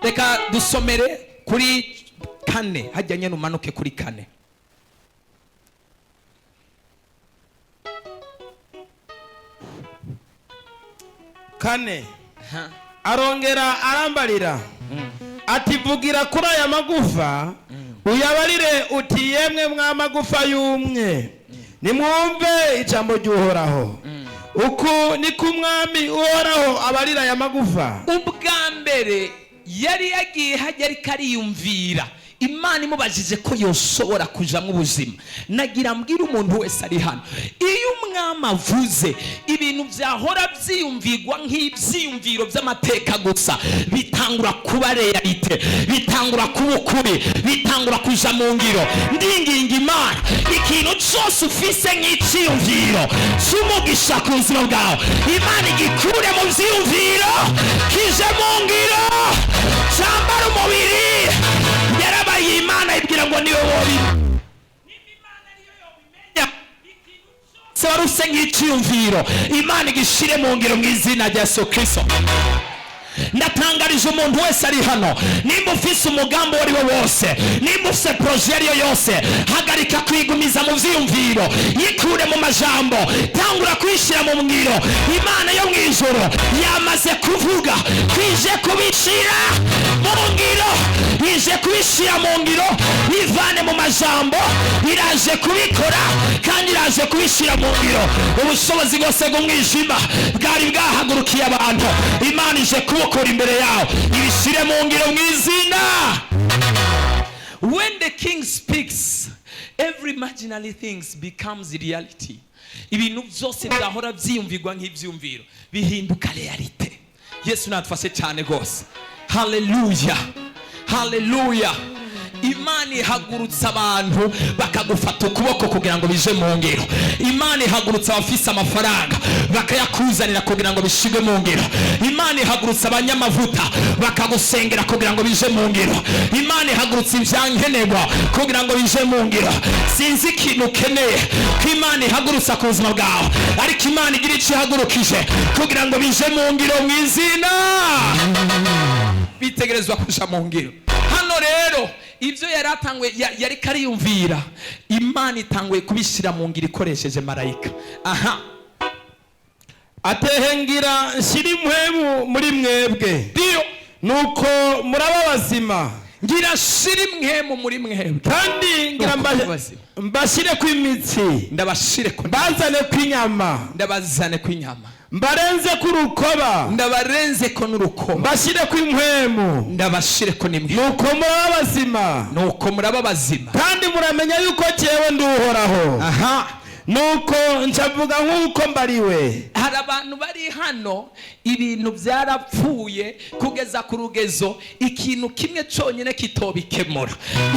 Reka dusomere kuri kane, hajyanye numanuke kuri kane. Kane arongera arambarira ati vugira kuri aya magufa uyabarire uti yemwe mwamagufa y'umwe nimwumve ijambo ry'Uhoraho. Uku ni kumwami Uhoraho abarira aya magufa. Ubwa mbere yari yagiye hajya ariko ariyumvira, Imana imubajije ko yoshobora kuja mu buzima. Nagira mbwira umuntu wese ari hano, iyo umwami avuze ibintu byahora byiyumvirwa nk'ibyiyumviro by'amateka gusa bitangura kuba realite, bitangura kuba ukuri, bitangura kuja mu ngiro. Ndinginga Imana ikintu cyose ufise nk'icyiyumviro cy'umugisha ku buzima bwawe, Imana igikure mu byiyumviro kije mu ngiro, cyambara umubiri. Yarabaye Imana ibwira ngo niwe wobi. Imana niyo yobimenya ikintu cyose waruse nk'icyumviro, Imana igishire mu ngiro mu izina rya Yesu Kristo. ndatangarije umuntu wese ari hano, nimba ufise umugambi wari wo wose, nimba ufise projet ariyo yose, hagarika kwigumiza mu vyiyumviro, yikure mu majambo, tangura kwishira mu ngiro. Imana yo mwijoro yamaze kuvuga kwije kubishira mu ngiro, ije kubishira mu ngiro, ivane mu majambo, iraje kubikora kandi iraje kubishira mu ngiro. Ubushobozi bwose bw'umwijima bwari bwahagurukiye abantu, Imana ije kubukora imbere yawo, ibishire mu ngiro mw'izina. When the king speaks, every imaginary things becomes reality. Ibintu byose byahora byiyumvirwa nk'ibyumviro bihinduka realite. Yesu natufashe cyane gose. Hallelujah, hallelujah. Imana ihagurutsa abantu bakagufata ukuboko kugira ngo bije mu ngiro. Imana ihagurutsa abafise amafaranga bakayakuzanira kugira ngo bishige mu ngiro. Imana ihagurutsa abanyamavuta bakagusengera kugira ngo bije mu ngiro. Imana ihagurutsa ivyankenerwa kugira ngo bije mu ngiro. Sinzi ikintu ukeneye ko Imana ihagurutsa ku buzima bwawe, ariko Imana igira icyo ihagurukije kugira ngo bije mu ngiro mw'izina. Bitegerezwa kuja mu ngiro. Hano rero ibyo yaratangwe yari kariyumvira, Imana itanguye kubishira mu ngiro ikoresheje marayika. Aha, atehengira nshira impwemu muri mwebwe, ndio nuko muraba bazima, ngira shira impwemu muri mwebwe, kandi ngira mbashire kw'imitsi, ndabashire ko, bazane kw'inyama, ndabazane kw'inyama, mbarenze kurukoba, ndabarenze ko n'urukoba, mbashire kw'impwemu, ndabashire ko nimwe, nuko muraba bazima, nuko muraba bazima, kandi muramenya yuko jewe ndi Uhoraho. Aha, nuko ncavuga nk'uko mbariwe. Hari abantu bari hano, ibintu byarapfuye kugeza ku rugezo ikintu kimwe cyonyine kitobikemura.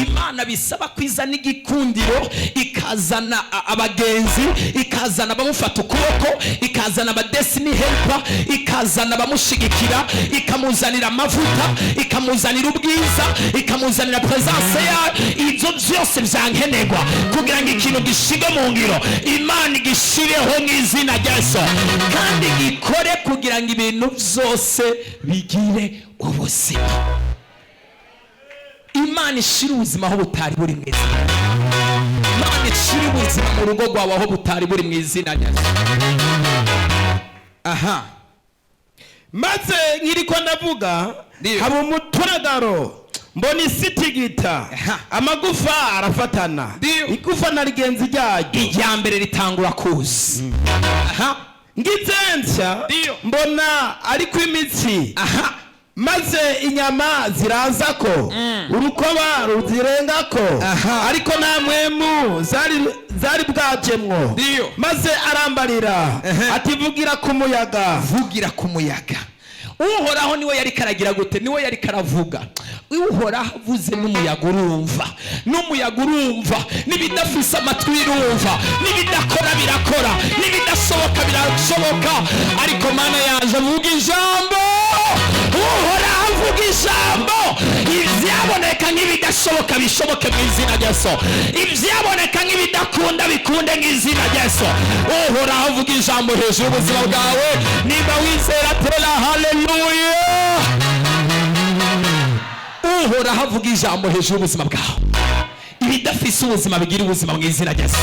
Imana bisaba kwizana igikundiro, ikazana abagenzi, ikazana abamufata ukuboko, ikazana aba destiny helper, ikazana abamushigikira, ikamuzanira amavuta, ikamuzanira ubwiza, ikamuzanira presence yayo. Ibyo byose byankenerwa kugira ngo ikintu gishige mu ngiro. Imana igishireho mw'izina rya Yesu, kandi gikore kugira ngo ibintu byose bigire ubuzima. Imana ishira ubuzima aho butari buri mw'izina. Imana ishira ubuzima mu rugo rwawe aho butari buri mw'izina rya Yesu. Aha, maze nkiriko ndavuga, haba umuturagaro, mbona isi itigita, amagufa arafatana, igufa na rigenzi ryayo irya mbere ritangura kuza. Aha, ngizensya mbona ariko imitsi. aha, maze inyama zirazako, urukoba ruzirengako, ariko nta mwemu zari bwajemwo. Maze arambarira ati vugira ku muyaga, vugira ku muyaga. Uhoraho niwe yari karagira gute? Niwe yari karavuga. Uhoraho avuze n'umuyaga urumva, n'umuyaga urumva, n'ibidafise amatwi urumva, n'ibidakora birakora, n'ibidashoboka birashoboka. Ariko Mana yaje avuga ijambo, Uhoraho avuga ijambo, ivyaboneka nk'ibidashoboka bishoboke mw'izina rya Yesu, ivyaboneka nk'ibidakunda bikunde mw'izina rya Yesu. Uhoraho avuga ijambo hejuru y'ubuzima bwawe. Niba wizera tera haleluya. Uhoraho avuga ijambo hejuru y'ubuzima bwawe. Ibidafise ubuzima bigira ubuzima mw'izina rya Yesu.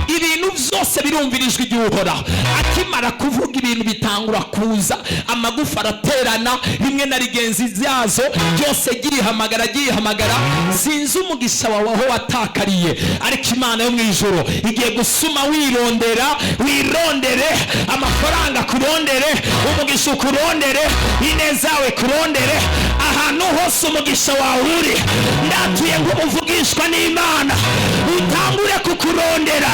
Ibintu byose birumvirijwe igihe Uhoraho akimara kuvuga, ibintu bitangura kuza, amagufa araterana, rimwe na rigenzi ryazo byose gihamagara. Sinzi umugisha wawe aho watakariye, ariko Imana yo mwijuru igiye gusuma wirondere amafaranga, kurondere umugisha, kurondere ineza yawe, kurondere ahantu hose umugisha wawe uri. Ndatuye ngo umuvugishwa n'Imana utangure kukurondera,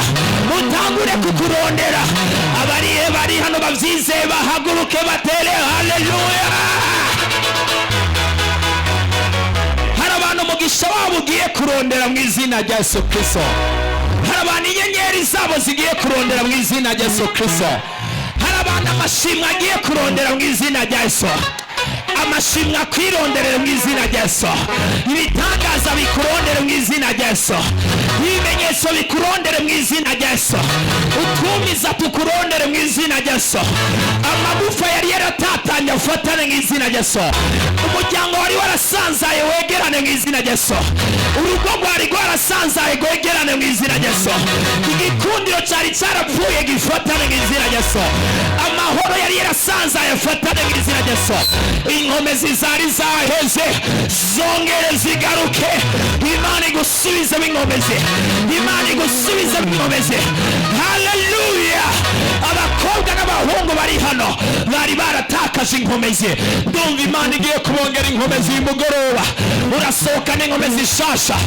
utangure kukurondera. Bari hano bavyizeye bahaguruke batere haleluya. Hari abantu umugisha wabo ugiye kurondera mw'izina rya Yesu Kristo. Hari abantu inyenyeri zabo zigiye kurondera mw'izina rya Yesu Kristo. Hari abantu amashimwe agiye kurondera mw'izina rya Yesu. amashimwe akwirondere mu izina rya Yesu, ibitangaza bikurondere mu izina rya Yesu, ibimenyetso bikurondere mu izina rya Yesu, utumiza tukurondere mu izina rya Yesu, amagufa yari yaratatanye afatane mu izina rya Yesu, umuryango wari warasanzaye wegerane mu izina rya Yesu, urugo rwari rwarasanzaye rwegerane mu izina rya Yesu, igikundiro cyari cyarapfuye gifatane mu izina rya Yesu, amahoro yari yarasanzaye afatane mu izina rya Yesu, inkomezi zari zaheze zongere zigaruke, Imana igusubize inkomezi, Imana igusubize inkomezi. Haleluya! Abakobwa n'abahungu bari hano bari baratakaje inkomezi, ndumva Imana igiye kubongera inkomezi y'umugoroba. Urasohokana inkomezi shasha,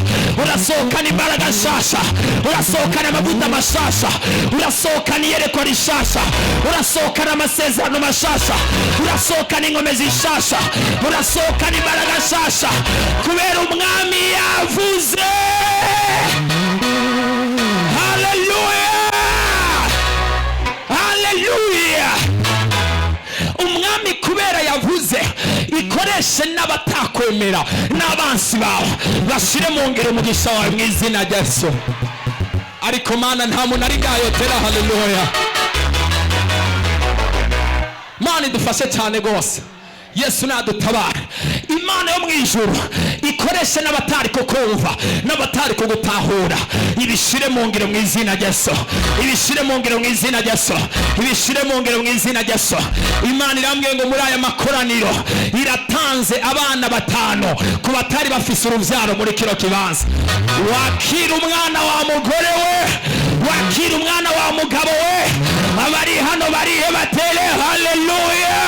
urasohokana imbaraga shasha, urasohokana amavuta mashasha, urasohokana iyerekwa rishasha, urasohokana amasezerano mashasha, urasohokana inkomezi shasha, urasohokana imbaraga shasha, kubera umwami yavuze. Haleluya! Haleluya! Umwami kubera yavuze, ikoreshe n'abatakwemera n'abansi bawe bashire mu ngero umugisha wawe mu izina rya Yesu. Ariko Mana nta muntu ari gayotera. Haleluya! Mana idufashe cyane gose, Yesu nadutabara. Imana yo mu ijuru ikoreshe n'abatari kukumva n'abatari kugutahura, ibishire mu ngiro mu izina rya Yesu, ibishire mu ngiro mu izina rya Yesu, ibishire mu ngiro mu izina rya Yesu. Imana irambwiye ngo muri aya makoraniro iratanze abana 5 ku batari bafise uruvyaro muri kiro kibanza. Wakira umwana wa mugore we, wakira umwana wa mugabo we, abari hano barihe batere haleluya.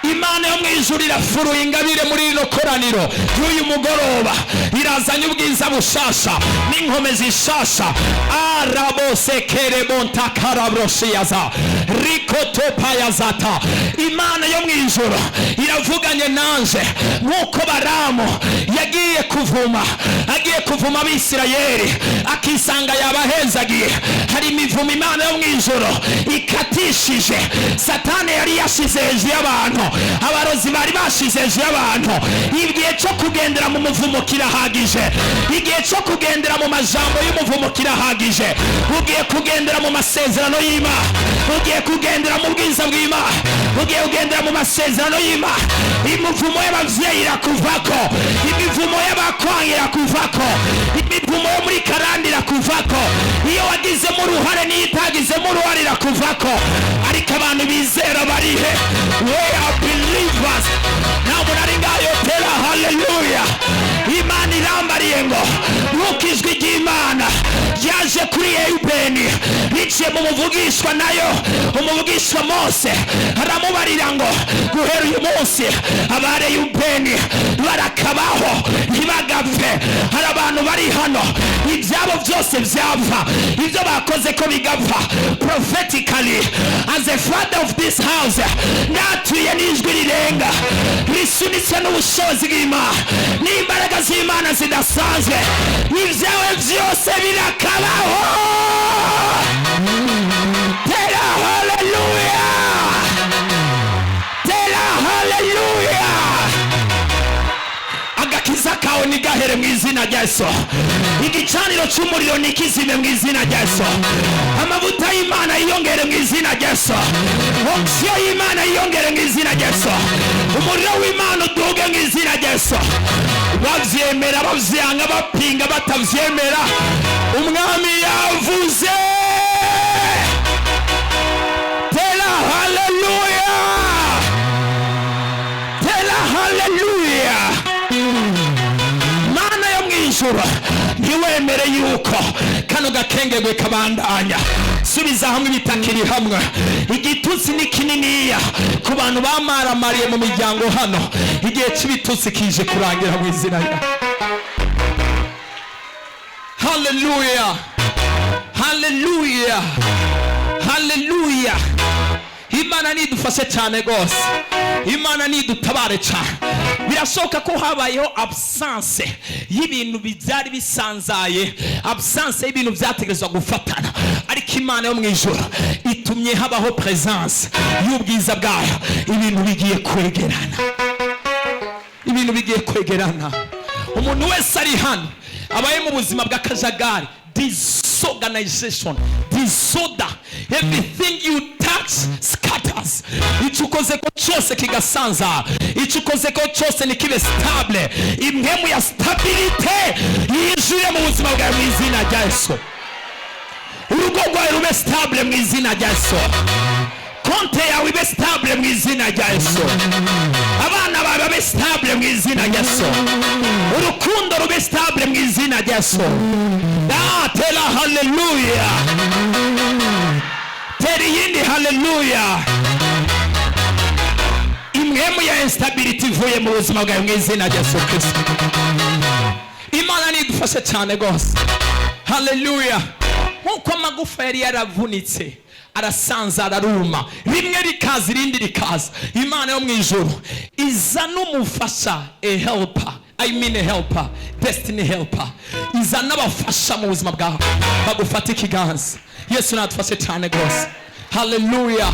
Imana yo mu ijuru irafuruye ingabire muri rino koraniro y'uyu mugoroba, irazanye ubwiza bushasha n'inkomezi shasha. Arabose kerebonta karabroshiyaza rikotopayazata. Imana yo mu ijuru iravuganye nanje nk'uko Baramu yagiye kuvuma Abisirayeli akisanga yabahezagiye. Hari imivumo Imana yo mu ijuru ikatishije Satani yari yashize hejuru y'abantu, abarozi bari bashize hejuru y'abantu. Igihe cyo kugendera mu muvumo kirahagije, igihe cyo kugendera mu majambo y'umuvumo kirahagije. Ugiye kugendera mu masezerano y'Imana, ugiye kugendera mu bwiza bw'Imana, ugiye kugendera mu masezerano y'Imana. Imivumo y'abavyeyi irakuvako, imivumo y'abakwanga irakuvako, imivumo yo muri karandi irakuvako. Iyo wagizemo uruhare n'itagizemo uruhare irakuvako. Ariko abantu bizera barihe? We are believers. Ntabwo nari ngayotera. Haleluya! Imana irambariye ngo nuko ijwi ry'Imana ryaje kuri Eubeni biciye mu muvugishwa nayo, umuvugishwa Mose aramubarira ngo guhera uyu munsi abare Eubeni barakabaho ntibagapfe. Hari abantu bari hano ibyabo byose byapfa, ibyo bakoze ko bigapfa. Prophetically as a father of this house, natuye n'ijwi rirenga risunitse n'ubushobozi bw'Imana n'imbaraga z'Imana zidasanzwe, ibyawe byose birakabaho. Tera haleluya! Tera haleluya! Agakiza kawe nigahere mu izina rya Yesu, igicaniro cy'umuriro nikizime mu izina rya Yesu, amavuta y'Imana yiyongere mu izina rya Yesu, onction y'Imana yiyongere mu izina rya Yesu, umuriro w'Imana uduge mu izina rya Yesu. Bavyemera bavyanga bapinga batavyemera, umwami yavuze. Tera haleluya! Tera haleluya! Mana yo mu ijuru ntiwemere yuko kano gakengegwe kabandanya. Subiza hamwe ibitakiri hamwe, igitutsi ni kininiya ku bantu bamaramariye mu miryango hano. Igihe cy'ibitutsi kije kurangira mu izina rya haleluya! Haleluya! Haleluya! Imana nidufashe cyane gose, Imana nidutabare cyane. Birashoboka ko habayeho absence y'ibintu byari bisanzaye, absence y'ibintu byategerezwa gufatana, ariko ariko imana yo mu ijuru itumye habaho presence y'ubwiza bwayo, ibintu bigiye kwegerana, ibintu bigiye kwegerana. Umuntu wese ari hano abaye mu buzima bw'akajagari, disorganization, disorder, everything you touch scatters. Icyo ukoze ko cyose kigasanza, icyo ukoze ko cyose nikibe stable. Impemu ya stability yinjiye mu buzima bwawe mu izina rya Yesu. Urugo rwawe rube stable mu izina rya Yesu. Konte yawe ibe stable mu izina rya Yesu. Abana bawe babe stable mu izina rya Yesu. Urukundo rube stable mu izina rya Yesu. Tela hallelujah. Teri yindi hallelujah. Imwemu ya instability ivuye mu buzima bwawe mu izina rya Yesu Kristo. Imana nidufashe cyane gose. Hallelujah. Nkuko amagufa yari yaravunitse, arasanza araruma, rimwe rikaza irindi rikaza, Imana yo mu ijuru iza n'umufasha, a helper, I mean a helper, destiny helper, iza n'abafasha mu buzima bwawe bagufata ikiganza. Yesu natufashe cyane gose. Hallelujah.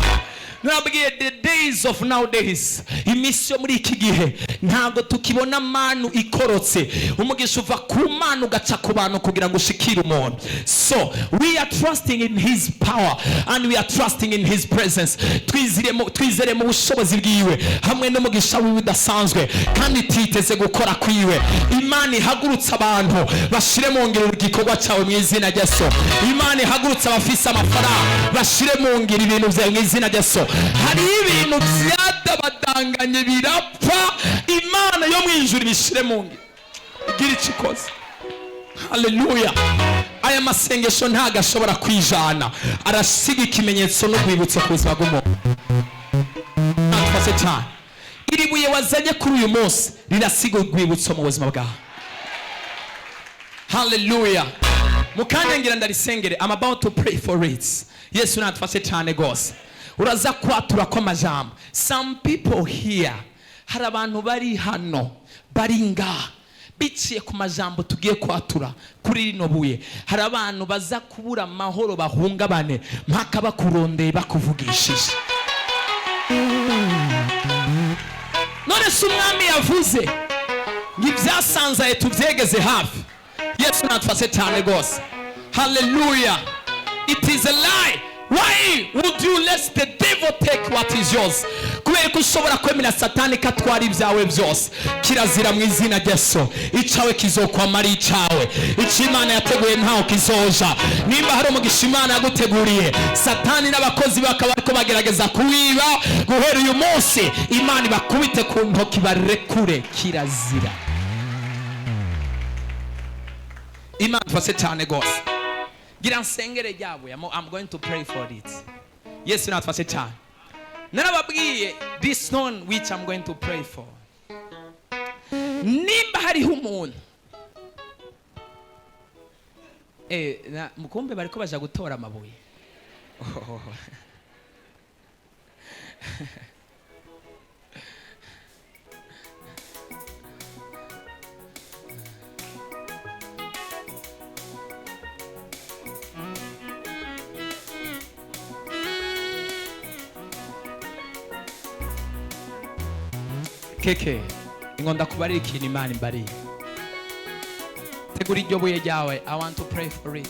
Nabwiye the days of nowadays, iminsi yo muri iki gihe ntabwo tukibona manu ikorotse, umugisha uva ku manu ugaca ku bantu kugira ngo ushikire umuntu. So we are trusting in his power and we are trusting in his presence. Twizere mu bushobozi bwiwe hamwe n'umugisha wiwe udasanzwe, kandi titeze gukora kwiwe. Imana ihagurutsa abantu bashire mu ngiro igikorwa cyawe mu izina rya Yesu. Imana ihagurutsa abafise amafaranga bashire mu ngiro ibintu byawe mu izina rya Yesu. Hari ibintu byadabadanganye birapfa, Imana yo mu ijuru bishire mu ngiro igira ikikoze. Hallelujah. Aya masengesho ntago ashobora kwijana, arasiga ikimenyetso no kwibutsa ku buzima bw'umuntu. Natufase cyane, iri buye wazanye kuri uyu munsi rirasiga urwibutso mu buzima bwawe. Hallelujah. Mukanya ngira ndarisengere, I'm about to pray for it. Yesu natufase cyane gose. Uraza kwatura kwa majambo. Some people here, hari abantu bari hano baringa biciye ku majambo tugiye kwatura kuri rino buye. Hari abantu baza kubura amahoro bahungabane mpaka bakurondeye bakuvugishije. None se umwami yavuze ngibyasanzaye tubyegeze hafi. Yesu natufase cyane gose. Hallelujah. It is a lie. Why would you let the devil take what is yours? Kubera ko ushobora kwemera satani katwara ibyawe byose, kirazira mu izina rya Yesu. Icawe kizokwamara icawe, Imana yateguye ntaho kizoja. Nimba hari umugisha Imana yaguteguriye, satani n'abakozi bakaba ariko bagerageza kuwiba, guhera uyu munsi Imana ibakubite ku ntoki barekure, kirazira. Imana fase cyane gose. Gira nsengere ryawe, I'm going to pray for it. Yes, natufashe cyane. Narababwiye this one which I'm going to pray for. Nimba hariho umuntu mukumbe bariko baja gutora amabuye. Keke, ingonda kubarira ikintu Imana imbariye. Tegura iryo buye ryawe, I want to pray for it.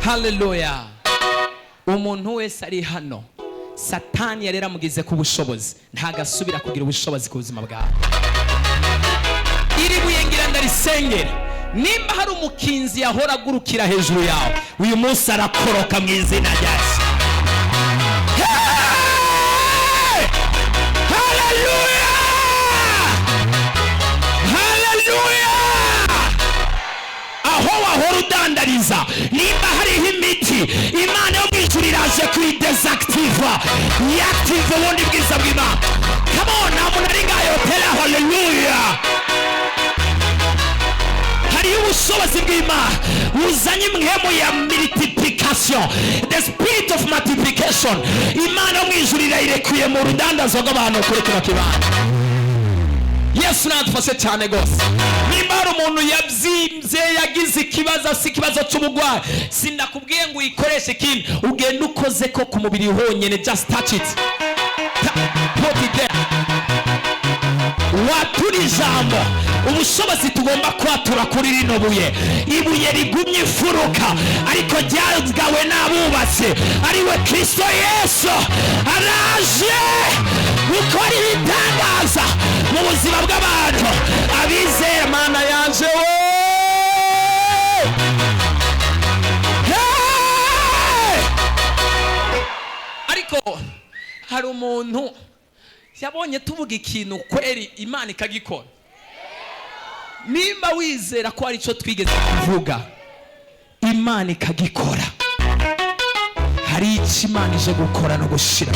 Haleluya. Umuntu wese ari hano Satani yarera mugize ku bushobozi ntagasubira kugira ubushobozi ku buzima bwawe. Iri buye ngira ndarisengera, nimba hari umukinzi yahora agurukira hejuru yawe uyu munsi arakoroka mu izina rya Yesu. Haleluya, haleluya. Aho wahora udandariza nimba hariho imiti Imana yo mwijuru iraje kuyidesactiva yaactive ubundi bwiza bw'Imana. Come on, umuntu ari ngayo tera haleluya. Hariyo ubushobozi bw'Imana buzanye imhemu ya multiplication, the spirit of multiplication. Imana yo mwijuru irayirekuye mu rudandazo rw'abantu kuri kino kibanza. Yesu natufashe cyane gose. Nimba hari umuntu yabyimbye yagize ikibazo, si ikibazo cy'ubugwayi, sindakubwiye ngo uyikoreshe ikindi, ugenda ukoze ko ku mubiri honyine, just touch it, put it there. Watura ijambo, ubushobozi tugomba kwatura kuri rino buye. Ibuye rigumye ifuruka ariko ryazgawe n'abubatsi ariwe Kristo Yesu. Araje gukora ibitangaza mu buzima bw'abantu abizera. Mana yanje we, ariko hari umuntu yabonye tuvuga ikintu kweri Imana ikagikora. Nimba wizera ko ari cyo twigeze kuvuga Imana ikagikora, hari icyo Imana ije gukora no gushira.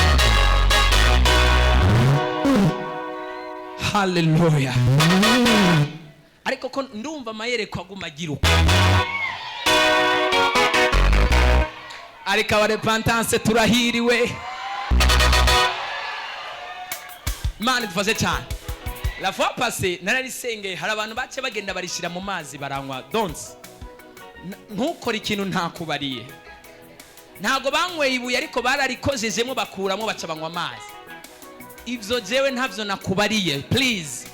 Haleluya. Ariko ko ndumva amayereko aguma agiruka, ariko abarepentance turahiriwe. Imana idufashe cyane. La fois passée nararisengeye, hari abantu bace bagenda barishira mu mazi baranywa. Don'ts, ntukore ikintu ntakubariye. Ntago banyweye ibuye ariko bararikozejemo bakuramo baca banywa amazi. Ivyo jewe ntavyo nakubariye. Please,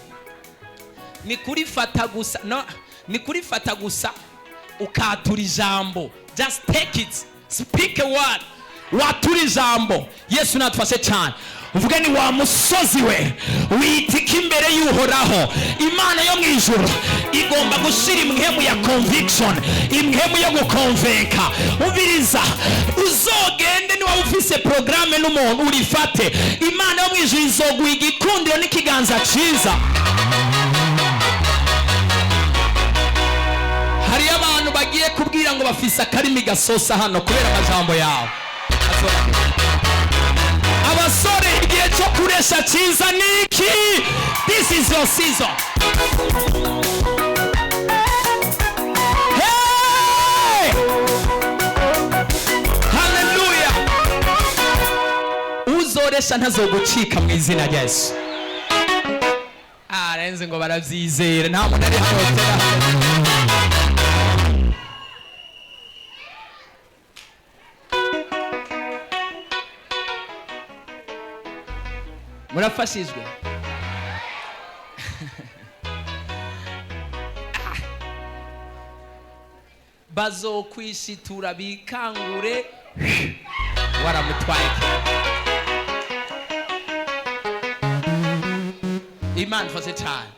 ni kurifata gusa, no, ni kurifata gusa ukatura ijambo. Just take it, speak a word, watura ijambo. Yesu natufashe cyane. Uvuga ni wa musozi we witika imbere y'Uhoraho. Imana yo mwijuru igomba gushira imhemu ya conviction, imhemu yo gukonvenka. Ubiriza, uzogende niba ufise programme n'umuntu urifate. Imana yo mwijuru izoguha igikundiro n'ikiganza ciza. Hari abantu bagiye kubwira ngo bafise akarimi gasosa hano kubera amajambo yawe. Abasore, igihe cyo kuresha cyiza niki? This is your season. Hey! Hallelujah. Uzoresha ntazogucika mu izina rya Yesu. Arenze ngo baravyizera, nta muntu ari hano tera. Murafashijwe. Bazokwishitura bikangure waramutwaye. Imana ifashe cyane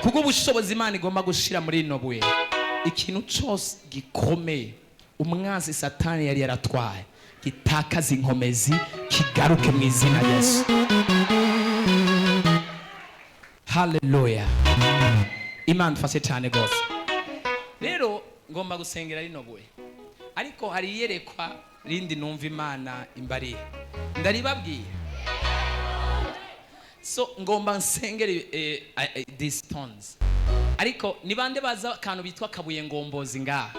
kuko ubushobozi Imana igomba gushira muri ino buye. Ikintu cyose gikomeye umwanzi Satani yari yaratwaye gitakaza inkomezi kigaruke mu izina rya Yesu. Haleluya. Imana ifashe cyane gose. Rero ngomba gusengera rino buye, ariko hari yerekwa rindi numva Imana imbariye ndaribabwiye. So ngomba nsengere these stones, ariko nibande baza kantu bitwa kabuye ngombozi ngaha.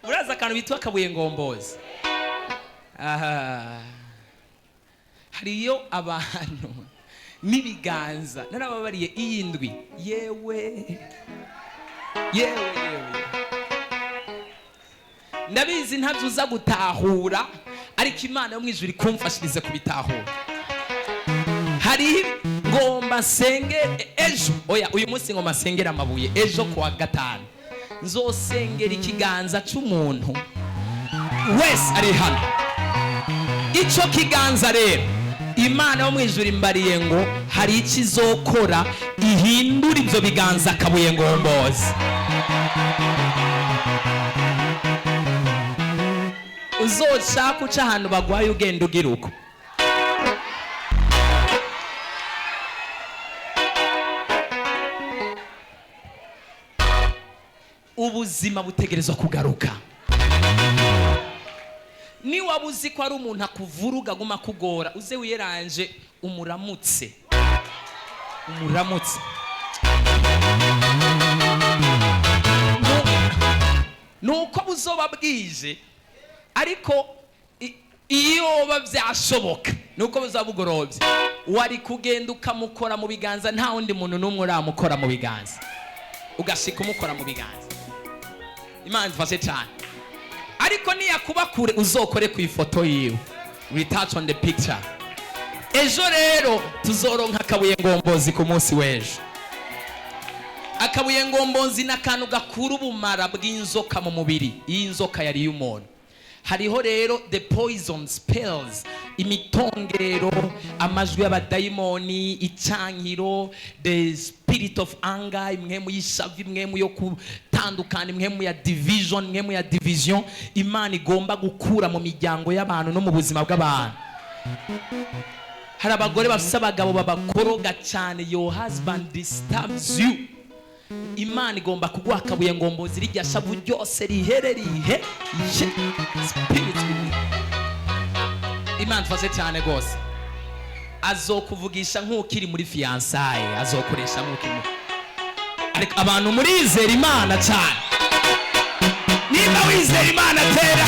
Muraza kantu bitwa kabuye ngombozi. Hariyo abantu n'ibiganza narababariye iyindwi. Yewe ndabizi ntabyo uza gutahura, ariko Imana yo mwijuru ikumfashirize kubitahura. Hari ngomba senge ejo, oya uyu munsi ngomba sengera amabuye ejo kuwa gatanu. nzosengera ikiganza cy'umuntu wese ari hano. Icyo kiganza rero Imana yo mu ijuru imbariye ngo hari ikizokora ihindura ibyo biganza akabuye ngombozi. Uzoshaka uca ahantu bagwaye ugenda ugira uko. Ubuzima butegerezwa kugaruka. Ni wabuzi ko ari umuntu akuvuruga guma kugora, uze wiyeranje umuramutse. Nuko buzoba bwije, ariko iyo bavyashoboka nuko buzabugorobye, wari kugenda ukamukora mu biganza, nta wundi muntu n'umwe uramukora mu biganza, ugashika umukora mu biganza. Imana ifashe cyane. Ariko niyakuba kure uzokore ku ifoto yiwe, retouch on the picture. Ejo rero tuzoronka akabuye ngombozi ku munsi w'ejo. Akabuye ngombozi n'akantu gakura ubumara bw'inzoka mu mubiri. Iyi nzoka yari y'umuntu. Hariho rero the poison spells, imitongero, amajwi y'abadayimoni, icankiro, the spirit of anger, imwemu y'ishavu, imwemu yo kutandukana, imwemu ya division, imwemu ya division. Imana igomba gukura mu miryango y'abantu no mu buzima bw'abantu. Hari abagore bafite abagabo babakoroga cyane, your husband disturbs you. Imana igomba kuguha akabuye ngombozi rijya shavu ryose rihererihe spirit. Imana tufashe cyane gose. Azokuvugisha nk'ukiri muri fiançailles, azokoresha nk'ukiri. Ariko abantu murizera Imana cyane. Niba wizera Imana tera